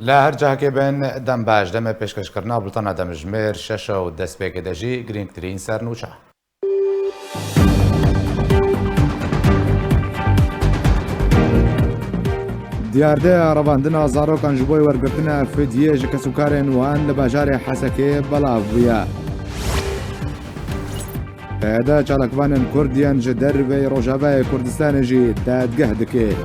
لا هرجع بين دم باش دم پیشکش کرنا بلطنا دم جمیر شش و دست پیک دجی گرینگ ترین سر نوچه. دیارده رواندنا زاروکان جبوی ورگرتنا فدیه جکسوکارن وان لباجار حسکه بلاو بیا. پیدا چالکوانن کردیان جدر و روجاوای کردستان جی دادگه دکه.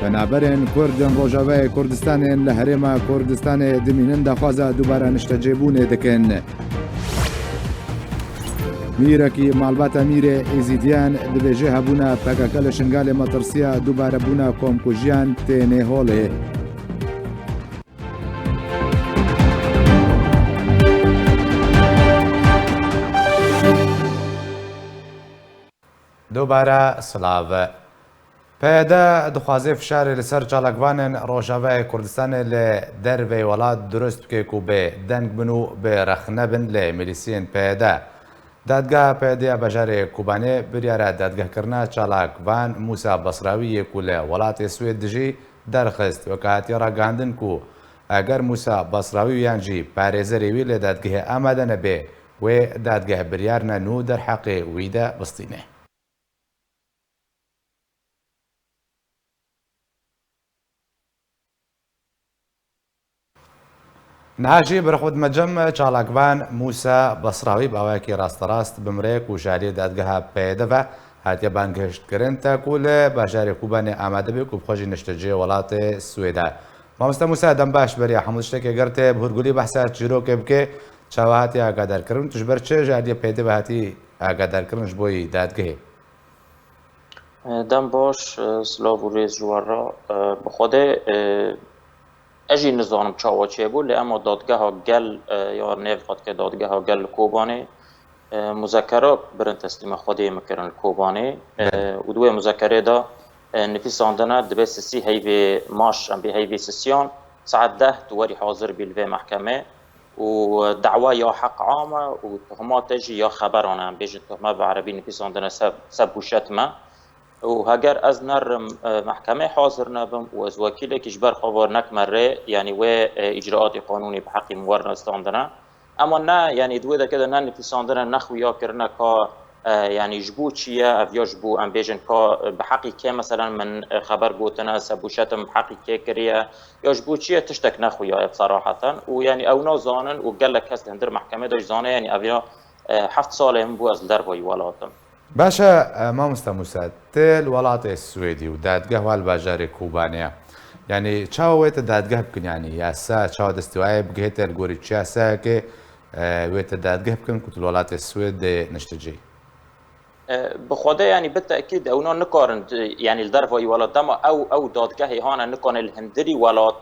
بنابراین کردن روجاوای کردستان لهرما کردستان دمینن دخوازه دوباره نشتجیبونه دکن. میره کی مالباتا میره ایزیدیان دبیجه هبونا پاکاکل شنگال مطرسیا دوباره بونا کومکوژیان تینه هوله. دوباره سلاو پیدا دخوازه فشار لسر چالکوانن روجاوای کردستان لدر و ولاد درست که کوبه دنگ بنو به رخنبن لمیلیسین پیدا دادگاه پیدا بجار کوبانه بریاره دادگاه کرنا چالکوان موسی بصراوی کوله ولات سوید جی درخست وکاتی را گاندن کو اگر موسی بصراوی یانجی پارێزەری وی لە دادگاه ئامادە نەبێ وێ دادگاه بریار نەنوو دەرحەقێ ویدا بستینێ. ناجی برخود مجم چالاکوان موسا بصراوی باوکی راست راست بمریک و جاری دادگاه پیدا و هاتیه بانگشت کرن تا کل بجاری کوبان آماده بی کوب خوشی نشتجی ولات سویدا. مامستا موسا دم باش بری حملشته که گرته بهرگولی بحثات جیرو که بکه چاواتی آگادار کرن تجبر چه جاری پیدا و هاتی آگادار کرنش بوی دادگاه. دم باش سلاو و ریز جوارا بخوده اجی نظام چاوچه بود اما دادگاه گل یا نفقت که دادگاه گل کوبانه مذکرات برن تسلیم خودی مکرن کوبانه و دوی مذکره دا نفیساندنه دبست سی هیوی ماش ام بی هیوی سسیان ساعت 10 دواری حاضر بیلوی محکمه و دعوا یا حق عامه و تهمات اجی یا خبرانه ام بیجن تهمه بعربی نفیساندنه سب و شتمه و هگر از نرم محکمه حاضر نبم و از وکیل کشبر خبر نکمره یعنی و اجراعات قانونی به حقی مورن استاندنه اما نه یعنی دوی ده کده نه نفیساندنه نخویا کرنه که یعنی جبو چیه او یا جبو ام بیجن که به حقی که مثلا من خبر گوتنه سبوشتم حقی که کریه یا جبو چیه تشتک نخویا بصراحتا و یعنی او نازانن و گلک هست هندر محکمه داش زانه یعنی اویا 7 سال هم بو از دربای ولاتم. باشا مامستا موسا تل ولات السويدي ودادگاه والباجار كوبانيا يعني چاويت دادگاه بكن يعني ياسا چاو دستواي بگهت الگوري چاسا كي ويت دادگاه بكن كنت الولات السويد نشتجي بخوده يعني بالتاكيد اونا نكارن يعني الدرفاي ولات دما او دادگاه هانا نكون الهندري ولات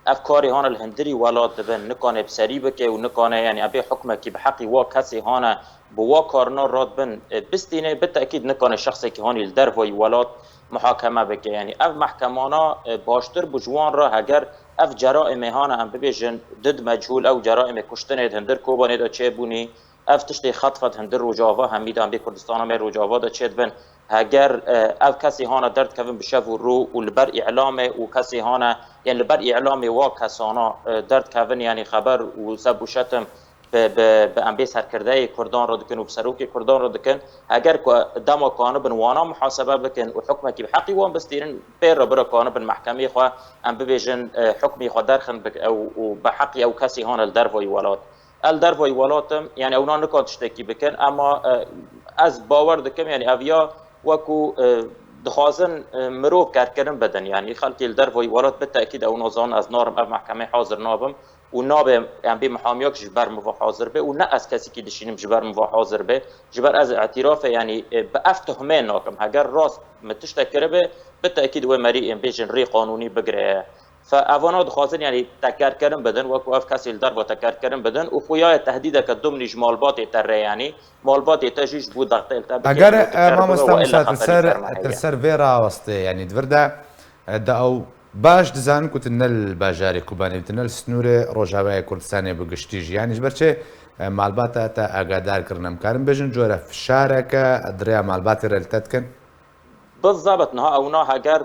افکاری هان الهندری ولات دبن نکانه بسری بکه و نکانه یعنی ابی حکمه که به حقی وا کسی هانه بوا کارنا راد بن بستینه بالتاکید نکانه شخصی که هانی الدروای ولات محاکمه بکه یعنی اف محکمانا باشتر بجوان را اگر اف جرائم هانه هم ببیجن ضد مجهول او جرائم کشتن هندر کوبانه دا چه بونی اف تشتی خطفت هندر روجاوا همیدان به کردستان می روجاوا دا چه بن اگر او کسی هانا درد کفن بشف و رو و لبر اعلامه و کسی هانا یعنی لبر اعلامه و کسانا درد کفن یعنی خبر و سب و شتم به انبی سرکرده کردان را دکن و بسروک کردان را دکن اگر دما کانه بنوانا محاسبه بکن و حکمه که بحقی وان بستیرن بیر را برا کانه بن محکمه خواه ام ببیجن حکمی خواه درخن بک او بحقی او کسی هانا الدروای ولات الدروای ولاتم یعنی اونا نکان تشتکی بکن اما از باور دکم یعنی اویا وكو دخوازن مروف كاركرن بدن يعني خلقي الدرفوي ولات بالتاكيد او نظان از نارم اف محكمه حاضر نابم ونابم يعني بمحاميك جبر مفا حاضر به ونا از كسي كي دشينم جبر مفا حاضر به جبر از اعتراف يعني بافتهمين ناكم هاجر راس متشتكر به بالتاكيد هو مريء بيجن ري قانوني بقرا فاوانا دخوازن يعني تكرر كرم بدن وكو اف كسي الدرب وتكرر كرم بدن وخويا تهديدك ضمن مالبات تر يعني مالبات تجيش بود ضغط اگر ما مستمسات تسر فيرا وسط يعني دفردا دا او باش دزان كنت نل باجاري كوباني بتنل سنور روجاوي كردستاني بگشتيج يعني جبرچه مالبات تا اگادار کرنم كارم بجن جوره فشارك دريا مالبات رلتتكن بالضبط نها اونا هگر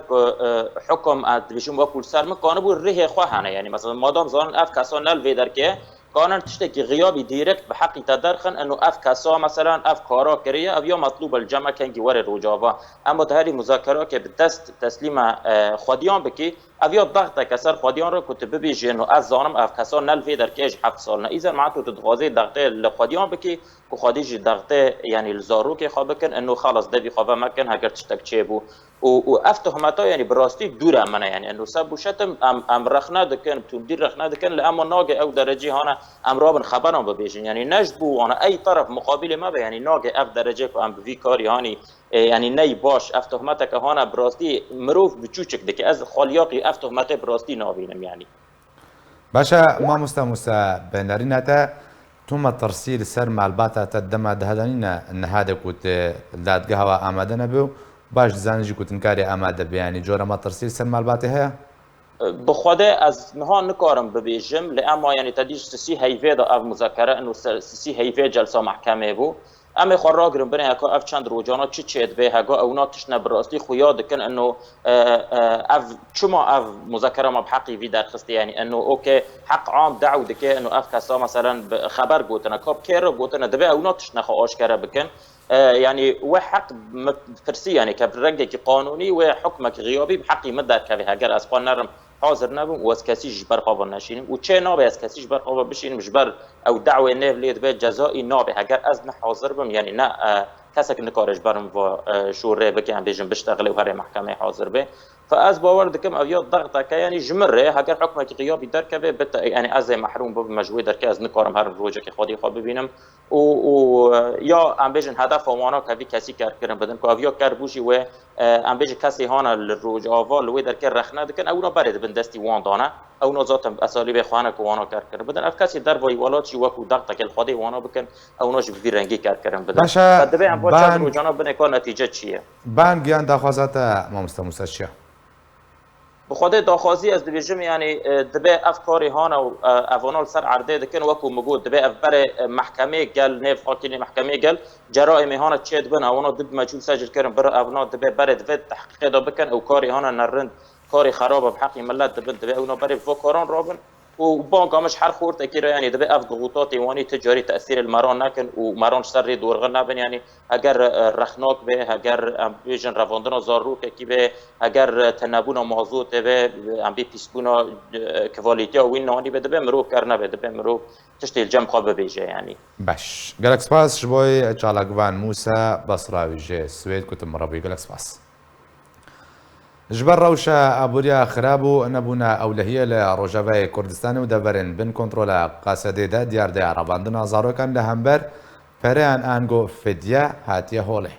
حکم ادویشم وکول سر مکانه بو ره خواهانه یعنی مثلا مادام زان اف کسا نل ویدر که كانن تشتكي غيابي ديريكت بحق تدرخن انه اف كاسا مثلا اف كارا كريه او يا مطلوب الجمع كان ور روجافا اما تهري مذاكرات بدست تسليم خوديان بكي او يا ضغط كسر خوديان رو كنت ببيجي انه از زانم اف كاسا نل فيدر كيج 7 سالنا اذا معناته تتغازي ضغط الخوديان بكي وخاديجي ضغط يعني الزاروك خابكن انه خلص دبي خابا مكن هاجر تشتك تشيبو وافتهمتا يعني براستي دوره منه يعني انه سب وشتم ام رخنا دكن بتدير رخنا دكن لأما ناقه او درجه هانا ام رابن خبرهم ببيجن يعني نجبو انا اي طرف مقابل ما يعني ناقه اف درجه ام بفي كاري هاني يعني ني باش افتهمتك هانا براستي مروف بچوچك دكي از خالياقي افتهمته براستي نابينم يعني باشا ما موسى بنرينتا ثم الترسيل سر مع الباتا تدما دهدانين ان هذا كنت داد قهوه امادنا بو باش زانجي كنت نكاري اماده بيعني جورا ما ترسيل سر مع الباتا هي بخوده از نها نکارم ببیجم لأما يعني تدیش سسی هیوه دا اف مذاکره انو سسی هیوه جلسه محکمه بو اما خورا گرم بنه هکا اف چند روجانا چی چید به هکا اونا تشنه براستی خویا دکن انو اف چما اف مذاکره ما بحقی وی درخسته يعني انو اوكي حق عام دعو دکه انو اف کسا مثلا خبر گوتنا کاب کیر گوتنا دبه اونا تشنه خو آشکره بکن يعني وحق فرسي يعني كبرنجك قانوني وحكمك غيابي بحقي مدار كافي هاجر اسقان نرم حاضر نبم و از کسی جبر خواب نشینیم و چه نابه از کسی جبر خواب بشینیم جبر او دعوه نف لید به جزایی نابه اگر از نه حاضر بم یعنی نه کسک نکارش برم و شوره بکن بیجم بشتغل و هر محکمه حاضر به فاز باور دکم او یا ضغط که یعنی جمره اگر حکمك غیابی در که بت یعنی از محروم به مجبور در که از نکارم هر روزه که خودی خواب ببینم و یا ام بیجن هدف امانا که کسی کردن بدن که اویا کربوشی و ام بیج کسی هانا الروج آوال و در که رخنه دکن اونا برد بن دستی وان دانه اونا ذاتم اسالیب خانه که وانا کردن بدن اف کسی در وای ولات شی وکو ضغط که خودی وانا بکن اوناش بی رنگی کردن بدن فدبه ام با چند روزانا بن که نتیجه چیه بان گیان دخوازات ما مستموسشیا بخوده داخوازی از دبیجم یعنی دبه افکاری هانا و اوانال سر عرضه دکن وکو مگود دبه افبر محکمه گل نف حاکم محکمه گل جرائم هانا چید بن اونا دب مجهول سجل کردن برای اونا دبه برد و تحقیق دا بکن او کاری هانا نرند کاری خراب بحقی ملت دبه اونا برای فکران رابن و بانک همش هر خورد اکیرا يعني دبي اف ضغوطات واني تجاري تاثير المران نكن ومران سر دورغ نبن يعني اگر رخناك به اگر فيجن رافوندنا زاروك کی به اگر تنبونا مازوت به ام بي بيسبونا كواليتي وين ناني بده مرو کرنا بده مرو تشتي الجم خواب بيجي يعني باش جالك سباس شبوي تشالاقوان موسى بصراوي جي سويد كنت مربي جالك سباس جبر روشا أبوريا خرابو نبونا أولهية لروجافاي كردستان ودبرن بن كنترولا قاسدي دا ديار دا عرباندنا زاروكان لهمبر فريان آنگو فديا هاتيا هولي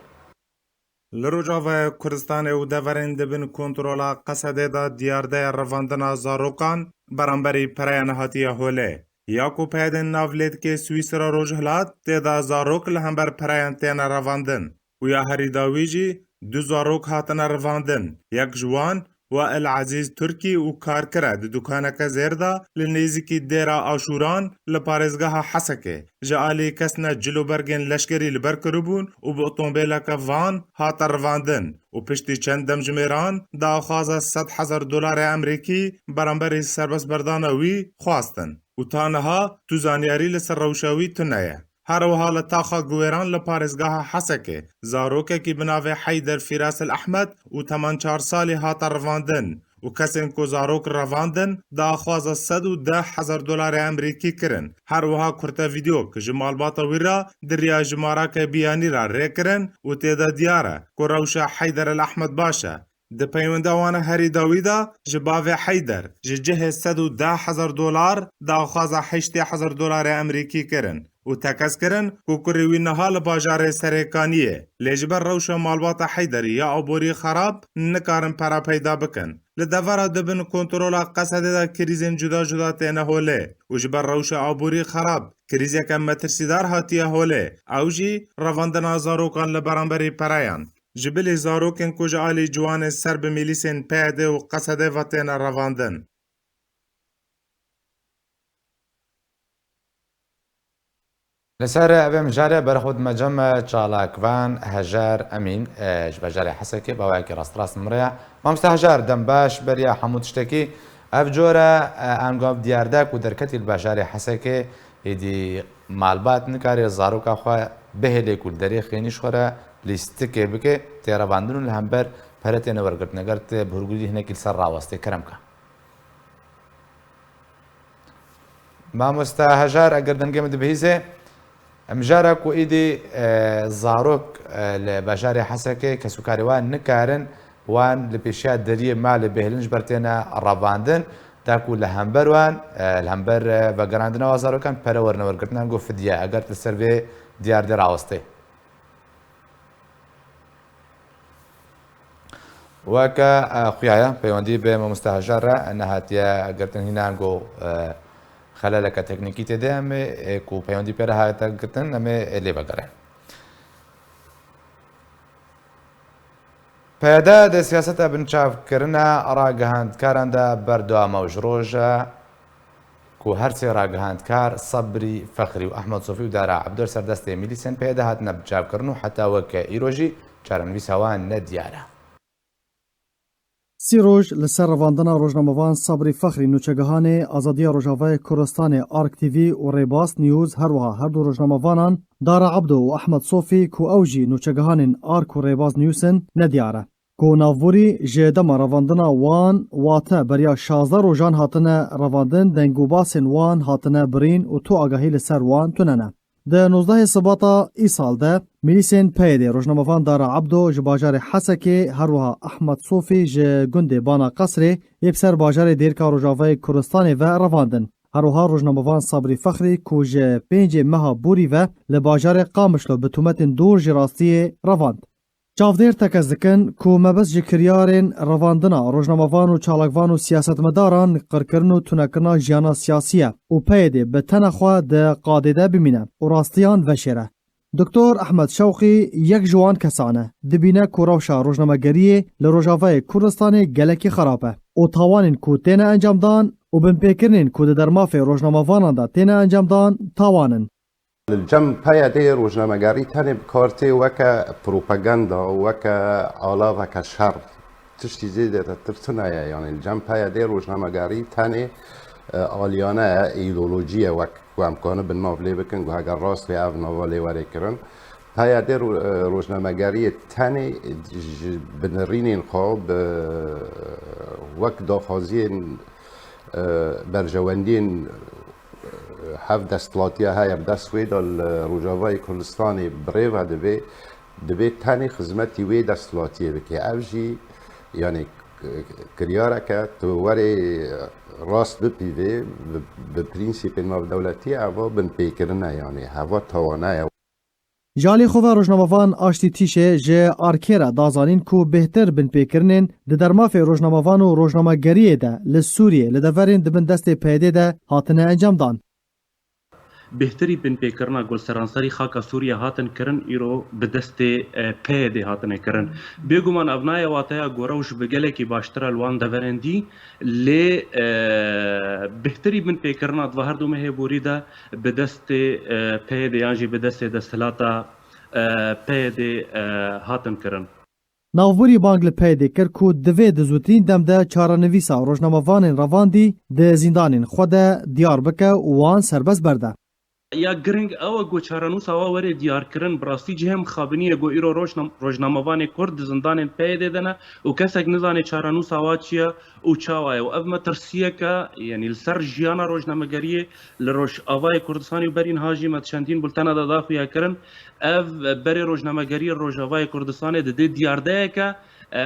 لروجافاي كردستان ودبرن بن كنترولا قاسدي دا ديار دا عرباندنا زاروكان برانبري فريان هاتيا هولي یاکو پیدن ناولید که سویسرا روجهلات تیدا زاروک لهمبر پرایان تینا رواندن و یا هری داویجی دو زاروک هاتن رواندن یک جوان و العزیز ترکی و کارکره دو دکانک زیردا لنیزی دیرا آشوران لپارزگاه حسکه جالی کسنا جلو برگن لشکری لبرکربون و با اتومبیلک وان هات رواندن و پشتی چند دمجمیران دا خوازه $100,000 امریکی برانبری سربس بردانوی خواستن و تانها تو زانیاری لسر روشاوی تنیه. هر وحال تاخا گویران لپارزگاه حسکه زاروکه کی بناوه حیدر فراس الاحمد و 84 سالی هات رواندن و کسین کو زاروک رواندن دا خوازه $110,000 امریکی کرن. هر وها کرتا ویدیو که جمال باتا ویرا دریا جمارا که بیانی را ری کرن و تیدا دیاره که روشا حیدر الاحمد باشه. د پیوندوانه هری داویدا جباوه حیدر جه $110,000 دا خوازه $80,000 امریکی کرن و تکس کرن که کروی نهال باجار سرکانیه لجبر روش مالبات حیدری یا عبوری خراب نکارن پرا پیدا بکن لدورا دبن کنترولا قصده دا کریزن جدا جدا تینه هوله و جبر روش عبوری خراب کریزه که مترسیدار هاتیه هوله او جی رواندنا زاروکان لبرانبری پرایان جبل زاروکن کجا آلی جوان سر به میلیسن پیده و قصده و تین رواندن. لسر أبي مجاري برخود مجمع چالاکوان هجار أمين جبجاري حسكي بواكي راست مريع ما مستهجار دنباش بريا حمود شتكي أفجورة أنقاب دياردك ودركتي البجاري حسكي يدي معلبات نكاري زاروك أخوة بهلي كل دري خينيش خورا ليستكي بكي تيرا باندون الهمبر پرتين ورقت نگرت برگودي هناك السر راوستي كرمكا ما مستهجار أقر دنقيم دبهيزي مجارك وإيدي زاروك لبجاري حسكي كسوكاري وان نكارن وان لبيشيات دريه ما لبهلنج برتينا رافاندن تاكو لهمبر وان الهمبر بقراندنا وزاروكان پرورنا ورقتنا نقو فديا اقرت السرفي ديار دي راوستي وكا خويايا بيواندي بما مستهجرة انها تيا اقرتن هنا نقو خلالك تكنيكي تدي امي كو بيواندي بيرها تاقرتن امي اللي بقرين پیاده د سیاست بنچاف کرنا راگهاندکاران دا بردوام و جروجا کو هرچی راگهاندکار صبری فخری و احمد صوفی و دارا عبدال سردست میلیسن پیاده هات نبچاف کرنو حتی وک ایروجی چارنویس هوان ندیاره سی روز لسر رواندنا روزنامه‌وان صبری فخری نوچگهان آزادی روجاوای کردستان آرک تیوی و ریباس نیوز هروها هر دو روزنامه‌وانان دارا عبدو و احمد صوفی کو اوجی نوچگهان آرک و ریباس نیوسن ندیاره کو ناووری جدما رواندنا وان واته بریا 16 روزان هاتنه رواندن دنگوباسن وان هاتنه برین و تو آگاهی لسر وان توننه د 19 سباتا ای سال ده میلیسن پیده روزنامه‌وان دارا عبدو ج باجار حسکی هروها احمد صوفی ج گند بانا قصر یبسر باجار دیرکا روجاوای کردستان و رواندن هروها روزنامه‌وان صبری فخری کو ج 5 ماه بوری و لباجار قامشلو به تومتن دور جراستی رواند چاودیر تکزدکن کو مبز جکریارن رواندنا روزنامه‌وان و چالاکوان و سیاستمداران قرکرن و تونکرنا جیانا سیاسیه و پیده به تنخوا ده قادده بمینه و راستیان وشره دکتر احمد شوقی یک جوان کسانه دبینه کو روشا روزنامه‌گری لروجاوای کردستان گلکی خرابه و تاوانین کو تینه انجام دان و بنپیکرنین کو در مافی روزنامه‌وانان دا تینه انجام دان تاوانن الجم پیاده روزنامه‌گری تنه بکارتی وکا پروپاگاندا وکا علا وکا شر تشتی زیده ترتنه یعنی الجم پیاده روزنامه‌گری تنه آلیانه ایدولوژی وک امکانه به ناولی بکن و اگر راست به او نوالی وری کرن پیاده روزنامه‌گری تنه بنرینین خواب وک داخازین برجواندین هفت دستلاتیه های بدست وی دال روجاوای کردستانی بری و دبی تنی خدمتی وی دستلاتیه بکی اوجی یعنی کریاره که تو وری راست بپیوه به پرینسیپ ناو دولتی اوا بن پیکرنه یعنی هوا توانه جالی خواه روزنامه‌وان آشتی تیشه جه آرکیره دازانین کو بهتر بن پیکرنین ده درمافی روزنامه‌وان و روزنامه‌گریه ده لسوریه لدورین دبن دست پیده ده هاتنه انجام دان بهتری بن پیکرنا گل سرانسری خاک سوریه هاتن کرن ایرو به دست پیده هاتن کرن بگومان ابنای واتیا گوروش بگله کی باشتر الوان دورندی لی بهتری بن پیکرنا دو هر دو مه بوریدا به دست پیده یانجی به دست دستلاتا پیده هاتن کرن ناوبوری بانگل پیده کر کو دوی دزوترین دمده چارنویسا روزنامه‌وانین رواندی ده زندانین خود دیار بکه وان سربز برده یا گرنگ او گوچارانو سوا وری دیار کرن براستی جهم خابنی گو ایرو روزنامه‌وان کرد زندان پیدا دنه او کسک نزانه چارانو سوا چیا او چاوای او اف مترسیه که یعنی السر جیانا روزنامه‌گری لروش اوای کردستانی برین هاجی متشندین بولتنا دادا خویا کرن اف بری روزنامه‌گری روجاوای کردستان د دیارده که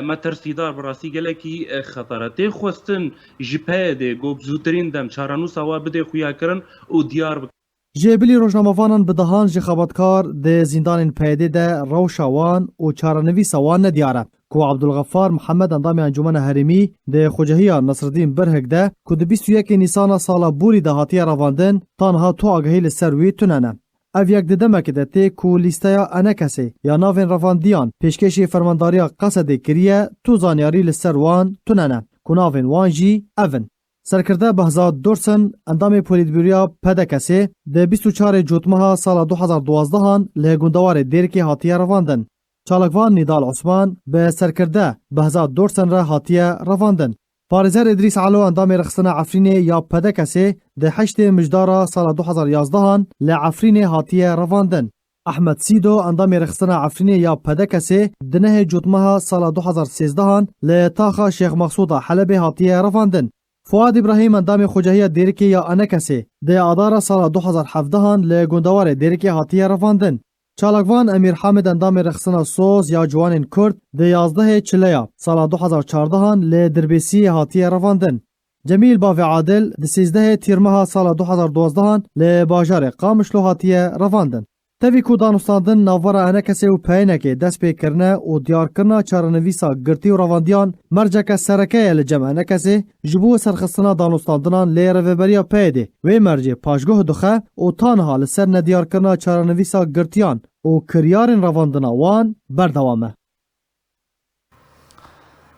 مترسیدار براستی گله کی خطرات خوستن جپاده گو زوترین دم چارانو سوا بده خویا کرن او دیار جبلی روزنامه‌وانان بدهان جه خبرکار ده زندان پیده ده روشاوان و چارنویس وان ندیاره کو عبدالغفار محمد اندام انجمن حرمی ده خوجهی نصرالدین برهک ده کو ده 21 نیسان سالا بوری ده هاتی رواندن تنها تو آگهی لسروی توننه او یک ددمک ده تی کو لیستایا انکسی یا ناوین رواندیان پیشکشی فرمانداری قصد کریه تو زانیاری لسروان توننه کو ناوین وانجی اون سرکرده بهزاد دورسن اندام پولیتبیریا پدکسی ده 24 جوتمها سال 2012 له گوندوار دیرکی هاتیه رواندن. چالکوان نیدال عثمان به سرکرده بهزاد دورسن را هاتیه رواندن. پارێزەر ئیدریس عەلۆ ئەندامی رەخستنە عەفرینێ یا پەدەکەسێ دە 8 مژدارە ساڵە 2011 لە عەفرینێ هاتیە ڕەواندن. ئەحمەد سیدۆ ئەندامی رەخستنە عەفرینێ یا پەدەکەسێ دنەهێ جوتمەها ساڵە 2013 لە تاخا شێخ مەخسوودە حەلەبێ هاتیە ڕەواندن. فواد ئیبراهیم ئەندامی خوجەهیە دێرکێ یا ئەنەکەسێ دە ئادارە ساڵە 2017 لە گوندەوارێ دێرکێ هاتیە ڕەواندن. چالکوان امیر حامد اندام رخصنا سوز یا جوانین کرد ده 11 چلیا سال 2014 ل دربیسی هاتیه رواندن. جمیل باوی عادل ده 13 تیرمها سال 2012 ل باجار قامشلو هاتیه رواندن. تاوی کو دانستاندن ناوارا انکسی و پینکی دست پی کرنه و دیار کرنه چارنویسا گرتی و رواندیان مرجک سرکه لجمع انکسی جبو سرخصنا دانستاندنان لی رویبریا پیده و مرجع پاشگوه دخه و تانها لسر ندیار کرنه چارنویسا گرتیان و کریارن رواندنا وان بردوامه.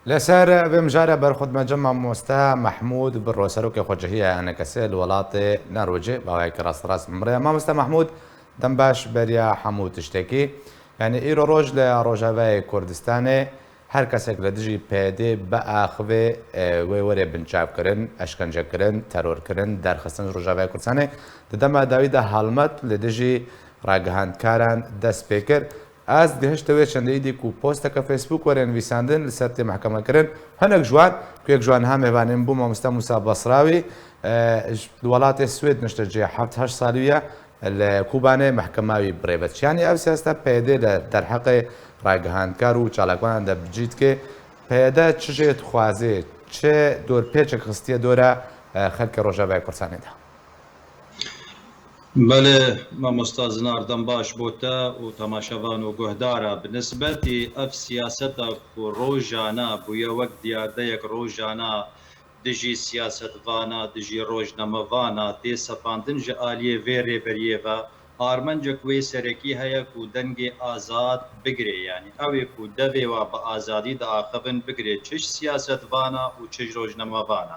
لسر بمجارة برخد مجمع موستا محمود بالروسروك خوجهية انكسي الولاط نروجي باوي كراس راس ممرية ما موستا محمود دنباش بریا حمود تشتکی یعنی ایرو روز لروجاوی کردستانه هر کسی که لدیجی پیده با آخوی ویوری بنچاب کردن، اشکنجه کردن، ترور کردن در خستن روجاوی کردستانه دم داوید حالمت لدیجی راگهاند کاران دست پیکر از دهشت وی چند ایدی کو پست که فیسبوک ورن ویساندن لسرت محکمه کردن هنگ جوان که یک جوان هم هوانیم بوم مستموسا بصراوی الولات السويد نشتجي 7 سالوية الكوبانه محكمه بريفت يعني او سياسه پیده در حق راگهاندکار و چالاکوان د بجید که پیده چه خوازه چه دور پیچ خستیه دوره خلک روجاوی کردستان ده. بله ما مستازنار دنباش بوتا و تماشاوان و گهدارا بالنسبه اف سیاست کو روجانا بویا وقت دیارده یک روجانا دژی سیاستوانا دژی روزنامه‌وانا دێ سەپاندن ji aliyê vê rêberiyê ve armencek wê serekî heye ku dengê azad bigire yanî ew ê ku devê we bi azadî diaxivin bigire çiş siyasetvana û çiş rojnamevan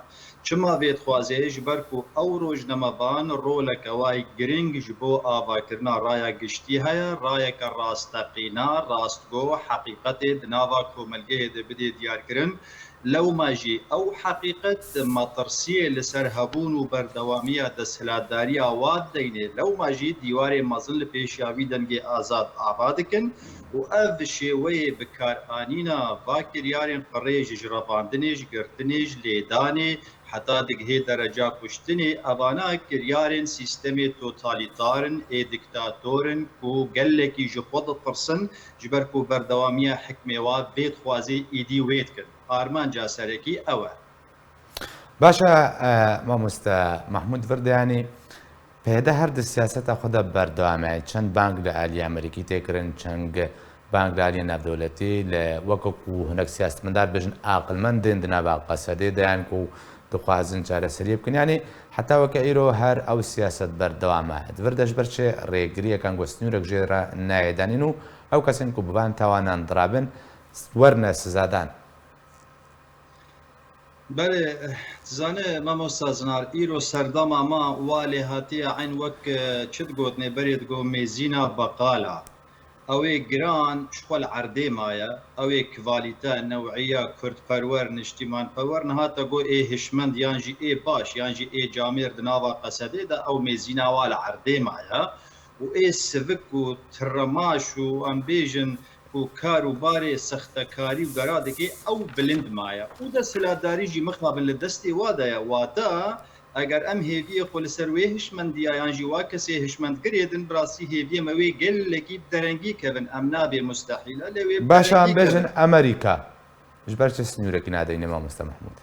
çima vê dixwaze ji ber ku ew rojnamevan roleke wayî giring ji bo avakirina raya giştî heye rayeke rasteqîna rastgo heqîqetê di nava komelgehê de bidê diyarkirin لو ماجي او حقيقه مطرسيه لسرهبون وبردواميه دسهلاتداري اواد دينه لو ماجي ديواري مازن لبيشاوي دنگي آزاد آبادكن و اف شوي بكار انينا باكر يارين قريج جرفاندنيج گرتنيج ليداني حتى دگه درجه پشتني ابانا كريارين سيستمي توتاليتارن اي ديكتاتورن كو گلكي جخود ترسن جبركو بردواميه حكمه وا بيت خوازي ايدي ويتكن آرمانجا سرکی اوه باشا ما محمود فرد يعني پیدا هر د سیاست خود بردوامه چند بانک لعالی امریکی تکرن چند بانک لعالی نفدولتی لوکو هناك سیاست مندار بجن عاقل من دين دنا باقصدي دان كو دخوازن چاره سریب کن يعني حتى وكايرو هر او سیاست بردوامه فردش برچه ریگریه کان گوستنورک جرا نایدانینو او کسین کو بان توانان درابن ورنه سزادان بله زانه ما مستازنار ایرو سردام ما والی هاتی عین وک چت گوتنه برید گو میزینا بقالا اوی گران شغل عردی مایا اوی کوالیته نوعیه کرد پرور نشتیمان پرور نهاتا گو ای هشمند یانجی ای باش یانجی ای جامیر دناوا قصده دا او میزینا والی عردی مایا و ای سوک و ترماش و امبیجن و کاروبار سختکاری و گرادگی او بلند مایا و دا سلاداری جی مخابن لدستی وادایا وادا اگر ام هیوی خول سروی هشمندی یانجی واکسی هشمند گریدن براسی هیوی موی گل لکی درنگی کبن امنا بی مستحیل لوی باشا ام بجن امریکا جبر چه سنورکی نادین ما مست محمود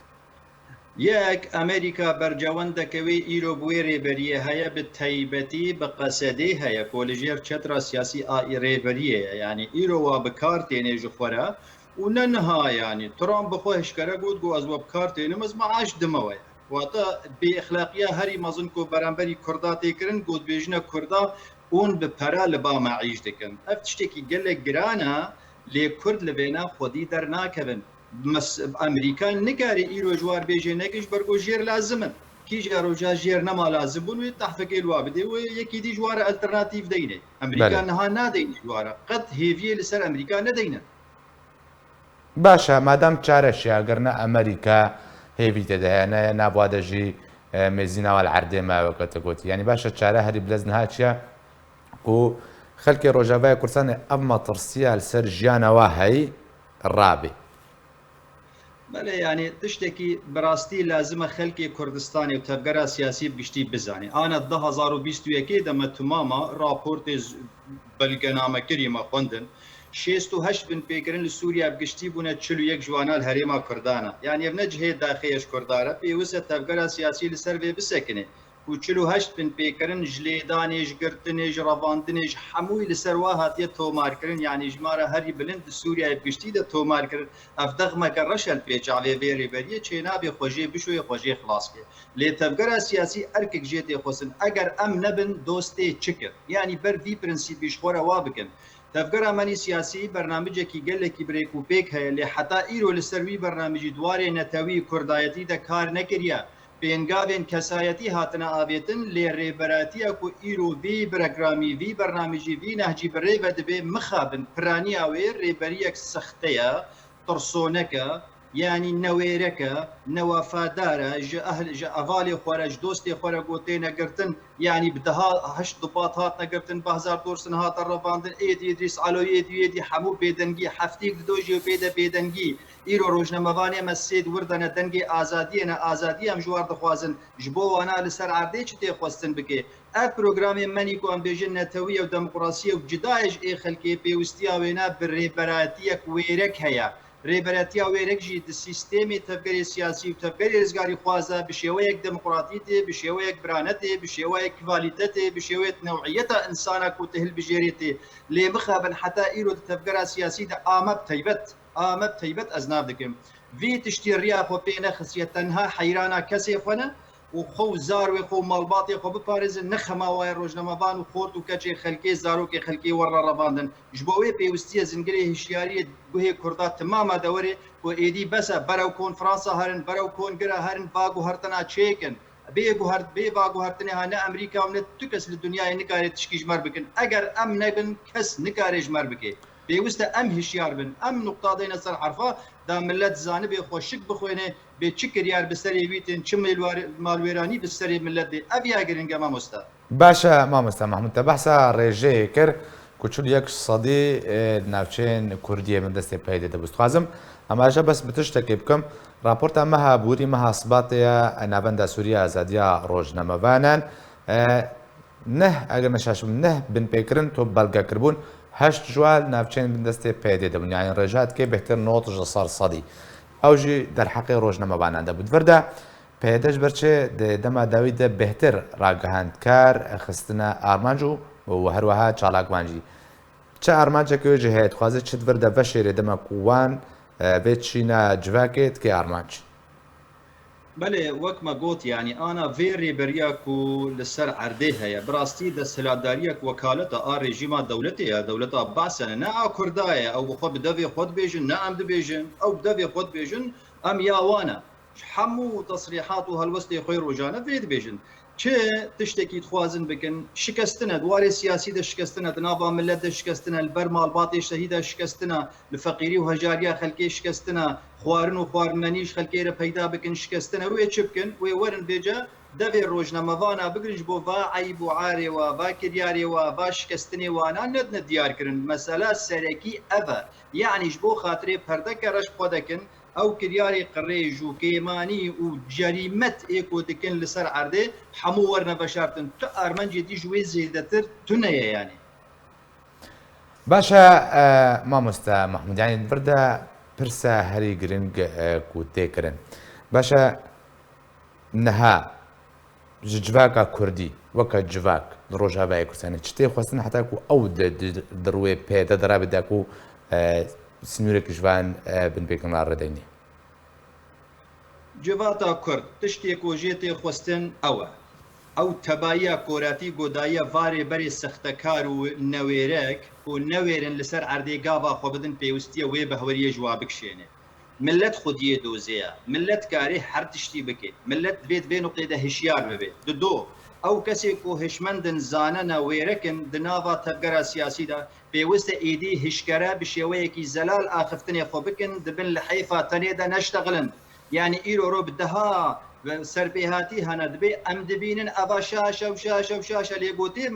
یک امریکا برجوانده کوی ایرو بوی ریبریه هیا به تایبتی به قصده هیا کولجیر چترا سیاسی آی ریبریه یعنی ایرو و بکار تینه جخورا و ننها یعنی ترام بخوهش کرا گود گو از وبکار تینه مز معاش دموی واتا بی اخلاقیه هری مازن کو برانبری کردا تکرن گود بیجنه کردا اون به پرا لبا معیش دکن افتشتکی گله گرانا لی کرد لبینا خودی در ناکبن ئەمریکان نکاری ئیرۆ جوار بێژێ نەکەش بەرگۆ ژێر لازمن کیژە ڕۆژا ژێر نەما لازم بوون و تەحفەکەی لوا بدێ و یەکی دی ژوارە ئەلتەرناتیڤ دەینێ ئەمریکا نەها نادەین ژوارە قەت هێڤیە لەسەر ئەمریکا نەدەینە باشە مادام چارەشیاگەرنە ئەمریکا هێوی تێدەهێنە نابوادەژی مێزیناوە عردێ ماوەکەتە گوتی ینی باشە چارە هەری بلەزنها چیە و خەلکی ڕۆژاوای کوردستانی ئەم مەترسیە لەسەر ژیانەوە هەی ڕابێ بەڵێ ینی تشتێکی بەڕاستی لازمە خەلکی کوردستانی و تەبگەرە سیاسی گشتی بزانێ ئانە 2021 دەمە تومامە راپۆرتێ بەلگەنامەکەریمە خوێندن 68 بن پێکردن لە سووریا بگشتی بوونە 41 جوانە لە هەرێما کوردانە یعنی ئەم نەجهەیە داخەیەش کوردارە پێویستە تەبگەرە سیاسی لەسەر بێ بسەکنێ و 48 بن پێکردن ژلێدانێژ گرتنێژ ڕەواندنێژ هەمووی لەسەر وا هاتیە تۆمارکردن یعنی ژمارە هەری بلند سووریای گشتی دە تۆمارکرد ئەف دەغمەکە ڕەشەل پێچاوێ بێڕێبەریە چێ نابێ خۆژێ بشوێ خۆژێ خلاصکێ لێ تەبگەرە سیاسی ئەرکێک ژێتێ خۆسن ئەگەر ئەم نەبن دۆستێ چکرد یعنی بەرڤی پرەنسیپیش خۆرە وا بکەن تەفگەرامەنی سیاسی بەرنامجێکی گەلێکی برێک و پێک هەیە لێ حتا ئیرۆ لەسەروی بەرنامجی دوارێ نەتەوی کوردایەتی دە کار نەکردە پێنگاوێن کەسایەتی هاتنە ئاوێتن لێ ڕێبەراتیە و ئیرۆ وی بەرەگرامی وی بەرنامجی وی نەهجی بڕێبە دەبێ مخابن پرانی ئاوێ ڕێبەریەک سەختەیە ترسۆنەکە یعنی نەوێرەکە نەوەفادارە ژە ئەهل ژە ئەڤاڵێ خۆرەش دۆستی خۆرە گۆتێ نەگرتن یعنی بدەها هەشت دوپات هات نەگرتن بە هزار دۆرسن هاتە ڕەواندن ئێدی ئیدریس ئالۆیە دوێدی هەموو بێدەنگی هەفتێک دۆژی و پێدە بێدەنگی ئیرۆ ڕۆژنەمەوانێ مە سێد وردەنە دەنگی ئازادیەنە ئازادی ئەم ژوار دەخوازن ji بۆ وانە لەسەر عردێ چ تێخواستن بکێ ئەف پرۆگرامێ منی کو ئەم بێژن نەتەویە و دەموکڕاسیە و جدایش ئێ خەلکێ پێویستیا وێنە بڕێبەراتیەک وێرەک هەیە ڕێبەرەتیا وێرەکژی سیستێمی تەبگەری سیاسی و تەبگەری ڕزگاری خوازە بشێوەیەک دموکراتی تێ بشێوەیەک برانەتێ بشێوەیەک کوالیتەتێ بشێوێت نەوعیەتە ئینسانە و تهل بژێرێتێ لێ بخابن حتا ئیرۆ تەبگەرە سیاسی دە ئامە تەیبەت ئەز ناو دەکەم وی تشتی ڕیا خۆ پێ نەخسیە تەنها حەیرانە کەسێ خوەنە و خۆ زاروێ خۆ ماڵباتێ خۆ بپارێزن نەخەماوای ڕۆژنەمەبان و خۆرت و کەچێ خەلکێ زارۆکێ خەلکی وەڕە ڕەباندن ji بۆ وێ پێویستیە زنگرێ هشیاریە گوهێ کووردا تمامە دەوەرێ و ئێدی بەسە بەرەو کۆنفرانسا هەرن بەرەو کۆنگرە هەرن باگ و هەرتەنا چێکن بێ باگ و هەرتنێ هەنە ئەمریکا و نە تو کەس لە دنیای نکارێت تشکی ژمەر بکەن ئەگەر ئەم نەبن کەس نکارێ ژمەر بکێ پێویستە ئەم هشیار بن ئەم نقطادەینە سەر حرفا دا ملت زانە بێ خۆشک بخوێنێ بێ چ کریار بەسەرێ ویتن چ ماڵوێرانی بەسەرێ ملت دێ ئەڤیا گرنگە مامۆستا باشە مامۆستا محمود تە بەحسا ڕێژەیە کرد کوچول یەک سەدی ناوچەیەن کوردیە من دەستێ پێدە دەبستخوازم ئەماژە بەس بتشتێکی بکەم راپۆرتا مەها بووری مەها سباتەیە ناوەندە سووریا ئازادیا ڕۆژنەمەوانان نە ئەگەر نەشاشم نە بنپێکردن تۆ بەڵگەکردبوون هەشت جوال ناوچەین دەستێ پێدێ دەبوون یانی ڕێژات کێ بهتر نۆتژ سەر سەدی ئەوژی دەرحەقی ڕۆژنەمەوانان دەبوو وەردا پێدەش بەرچێ دەما داویدە بهتر ڕاگەهاندکار خستنە ئارمانج و هەروەها چالاکوانجی چه ئارمانجێکێژی هەیە خوازە چت وەردە بەشێرێ دەمە کووان بێت چینە جوواکێت کێ ئارمانج بەێ وەکمە گوت ینی ئانا vê rêberiyak و لەسەر عردێ هەیە بڕاستی دەسەلاتداریەک وەکالەتە ئا ڕێژیما دەولەتەیە دەولەتا باسەنە نە ئا کوردایە ئەو بخۆ بدەوێ خۆت بێژن نە ئەم دەبێژن ئەو بدەوێ خۆت بێژن ئەم یاوانە هەموو تەسریحات و هەلوەستی خۆی ڕۆژانە vê dibêjin چه تشتێکی خوازن بکەن شکستنە دوارێ سیاسی دە شکستنە دناوا ملت دە شکستنە لەبەر ماڵباتێ شەهیدە شکستنە لە فەقیری و هەژاریا خەلکێ شکستنە خوارن و خواردنمەنیش خەلکێرە پەیدا بکەن شکستنە وێ چ بکەن وێ وەرن بێجە دەوێ ڕۆژنەمەوانە بگرش بۆ وا عیب و عارێوە وا کردیارێوە وا شکستنی وانە نەدنە دیارکردن مەسەلا سەرەکی ئەڤە یعنیش بۆ خاترێ پەردەکە ڕەش خۆ دەکەن ئەو کریاری قڕێژ و کێمانی و جەریمەت ئێکۆ دکن لەسەر عردێ هەموو وەرنە بەشارتن تو ئارمەنجێتی ژوێ زێدەتر تونەیە یانی باشە مامۆستا محمودیانی وەردە پرسە هەری گرنگ و تێکردن باشە نەها جواکە کوردی وەکە جواک ڕۆژاوای کوردستانی چ تێ خواستن هەتاکو ئەو دڕوێ پێدە دەرا بداک و سنوورێکی ژوان بنپێکردن ڕێدەینی جواتا کورد تشتێک وژێتێ خواستن ئەوە ئەو تەبایە کۆراتی گۆدایە وارێ بەرێ سەختەکار و نەوێرەك و نەوێرن لەسەر عردێ گاوا خۆ بدن پێویستیە وێ بە هەوەریە ژوا بکشێنێ ملت خودیه دوزیه ملت کاری هر تشتی بکه ملت بید بینو قیده هشیار ببه دو او کسی کو هشمندن زانن ویرکن دناوا تبگرا سیاسی دا پیوست ایدی هشکره بشیوه کی زلال آخفتن خو بکن دبن لحیفه تنی دا نشتغلن يعني إيرو رو بدها سربيهاتي هنا دبي أم دبينن أبا شاشة وشاشة وشاشة اللي قوتي